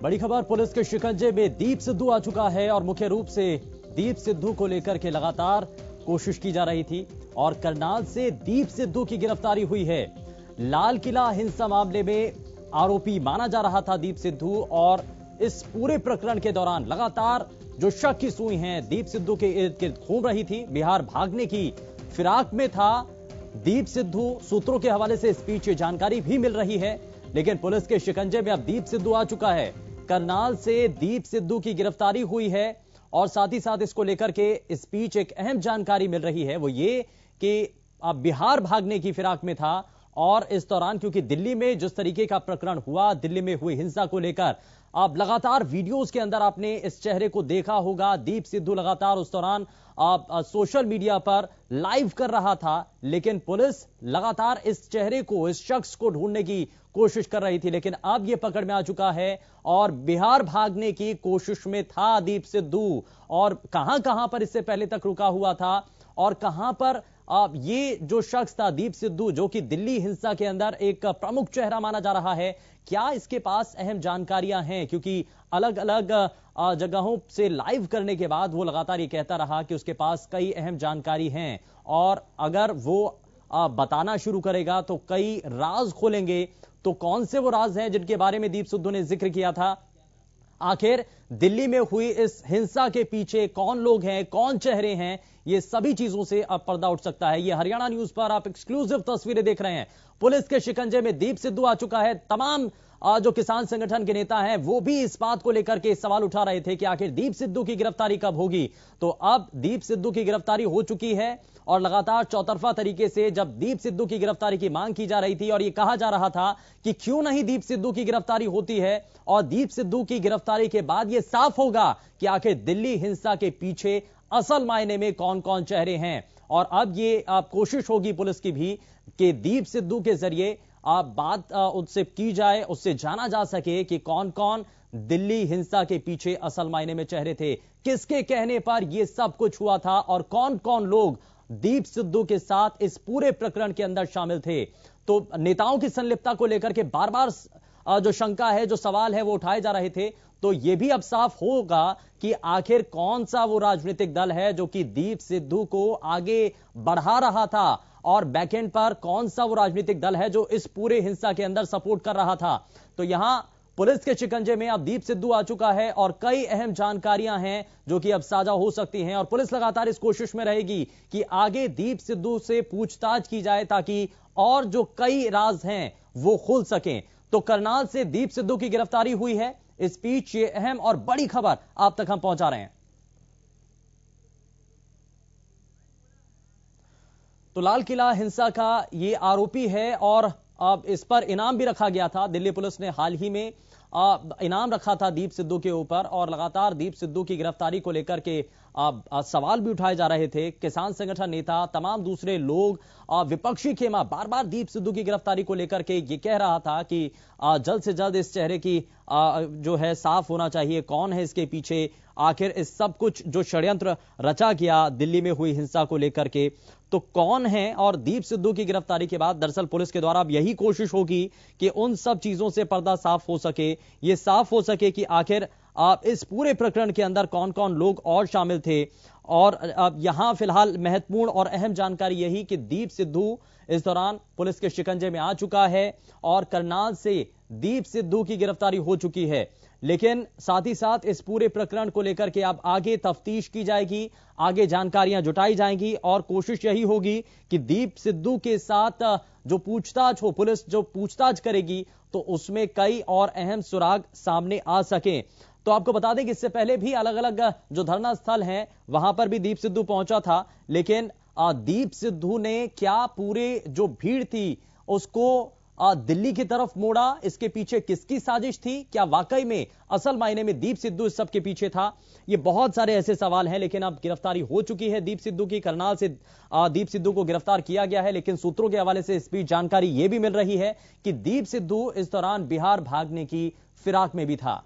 बड़ी खबर, पुलिस के शिकंजे में दीप सिद्धू आ चुका है और मुख्य रूप से दीप सिद्धू को लेकर के लगातार कोशिश की जा रही थी और करनाल से दीप सिद्धू की गिरफ्तारी हुई है। लाल किला हिंसा मामले में आरोपी माना जा रहा था दीप सिद्धू और इस पूरे प्रकरण के दौरान लगातार जो शक की सुई हैं दीप सिद्धू के इर्द गिर्द घूम रही थी। बिहार भागने की फिराक में था दीप सिद्धू, सूत्रों के हवाले से इस बीच जानकारी भी मिल रही है। लेकिन पुलिस के शिकंजे में अब दीप सिद्धू आ चुका है। करनाल से दीप सिद्धू की गिरफ्तारी हुई है और साथ ही साथ इसको लेकर के इस बीच एक अहम जानकारी मिल रही है, वो ये कि अब बिहार भागने की फिराक में था और इस दौरान क्योंकि दिल्ली में जिस तरीके का प्रकरण हुआ, दिल्ली में हुई हिंसा को लेकर अब लगातार वीडियोस के अंदर आपने इस चेहरे को देखा होगा। दीप सिद्धू लगातार उस दौरान सोशल मीडिया पर लाइव कर रहा था, लेकिन पुलिस लगातार इस चेहरे को, इस शख्स को ढूंढने की कोशिश कर रही थी। लेकिन अब यह पकड़ में आ चुका है और बिहार भागने की कोशिश में था दीप सिद्धू। और कहां कहां पर इससे पहले तक रुका हुआ था और कहां पर ये जो शख्स था दीप सिद्धू, जो कि दिल्ली हिंसा के अंदर एक प्रमुख चेहरा माना जा रहा है, क्या इसके पास अहम जानकारियां हैं? क्योंकि अलग अलग जगहों से लाइव करने के बाद वो लगातार ये कहता रहा कि उसके पास कई अहम जानकारी हैं और अगर वो बताना शुरू करेगा तो कई राज खोलेंगे। तो कौन से वो राज हैं जिनके बारे में दीप सिद्धू ने जिक्र किया था? आखिर दिल्ली में हुई इस हिंसा के पीछे कौन लोग हैं, कौन चेहरे हैं, ये सभी चीजों से अब पर्दा उठ सकता है। ये हरियाणा न्यूज पर आप एक्सक्लूसिव तस्वीरें देख रहे हैं। पुलिस के शिकंजे में दीप सिद्धू आ चुका है। तमाम जो किसान संगठन के नेता हैं वो भी इस बात को लेकर के सवाल उठा रहे थे कि आखिर दीप सिद्धू की गिरफ्तारी कब होगी। तो अब दीप सिद्धू की गिरफ्तारी हो चुकी है और लगातार चौतरफा तरीके से जब दीप सिद्धू की गिरफ्तारी की मांग की जा रही थी और यह कहा जा रहा था कि क्यों नहीं दीप सिद्धू की गिरफ्तारी होती है और दीप सिद्धू की गिरफ्तारी के बाद यह साफ होगा कि आखिर दिल्ली हिंसा के पीछे असल मायने में कौन कौन चेहरे हैं। और अब ये कोशिश होगी पुलिस की भी कि दीप सिद्धू के जरिए बात उससे की जाए, उससे जाना जा सके कि कौन कौन दिल्ली हिंसा के पीछे असल मायने में चेहरे थे, किसके कहने पर यह सब कुछ हुआ था और कौन कौन लोग दीप सिद्धू के साथ इस पूरे प्रकरण के अंदर शामिल थे। तो नेताओं की संलिप्तता को लेकर के बार बार जो शंका है, जो सवाल है, वो उठाए जा रहे थे। तो यह भी अब साफ होगा कि आखिर कौन सा वो राजनीतिक दल है जो कि दीप सिद्धू को आगे बढ़ा रहा था और बैकएंड पर कौन सा वो राजनीतिक दल है जो इस पूरे हिंसा के अंदर सपोर्ट कर रहा था। तो यहां पुलिस के शिकंजे में अब दीप सिद्धू आ चुका है और कई अहम जानकारियां हैं जो कि अब साझा हो सकती हैं और पुलिस लगातार इस कोशिश में रहेगी कि आगे दीप सिद्धू से पूछताछ की जाए ताकि और जो कई राज हैं वो खुल सकें। तो करनाल से दीप सिद्धू की गिरफ्तारी हुई है। इस बीच ये अहम और बड़ी खबर आप तक हम पहुंचा रहे हैं। तो लाल किला हिंसा का ये आरोपी है और अब इस पर इनाम भी रखा गया था। दिल्ली पुलिस ने हाल ही में इनाम रखा था दीप सिद्धू के ऊपर और लगातार दीप सिद्धू की गिरफ्तारी को लेकर के सवाल भी उठाए जा रहे थे। किसान संगठन नेता, तमाम दूसरे लोग, विपक्षी खेमा बार बार दीप सिद्धू की गिरफ्तारी को लेकर के ये कह रहा था कि जल्द से जल्द इस चेहरे की जो है साफ होना चाहिए, कौन है इसके पीछे, आखिर इस सब कुछ जो षड्यंत्र रचा गया दिल्ली में हुई हिंसा को लेकर के, तो कौन है। और दीप सिद्धू की गिरफ्तारी के बाद दरअसल पुलिस के द्वारा अब यही कोशिश होगी कि उन सब चीजों से पर्दा साफ हो सके, ये साफ हो सके कि आखिर इस पूरे प्रकरण के अंदर कौन कौन लोग और शामिल थे। और अब यहां फिलहाल महत्वपूर्ण और अहम जानकारी यही कि दीप सिद्धू इस दौरान पुलिस के शिकंजे में आ चुका है और करनाल से दीप सिद्धू की गिरफ्तारी हो चुकी है। लेकिन साथ ही साथ इस पूरे प्रकरण को लेकर के अब आगे तफ्तीश की जाएगी, आगे जानकारियां जुटाई जाएंगी और कोशिश यही होगी कि दीप सिद्धू के साथ जो पूछताछ हो, पुलिस जो पूछताछ करेगी तो उसमें कई और अहम सुराग सामने आ सकें। तो आपको बता दें कि इससे पहले भी अलग अलग जो धरना स्थल हैं वहां पर भी दीप सिद्धू पहुंचा था, लेकिन दीप सिद्धू ने क्या पूरे जो भीड़ थी उसको दिल्ली की तरफ मोड़ा, इसके पीछे किसकी साजिश थी? क्या वाकई में असल मायने में दीप सिद्धू इस सब के पीछे था? ये बहुत सारे ऐसे सवाल हैं। लेकिन अब गिरफ्तारी हो चुकी है दीप सिद्धू की। करनाल से दीप सिद्धू को गिरफ्तार किया गया है, लेकिन सूत्रों के हवाले से इस बीच जानकारी यह भी मिल रही है कि दीप सिद्धू इस दौरान बिहार भागने की फिराक में भी था।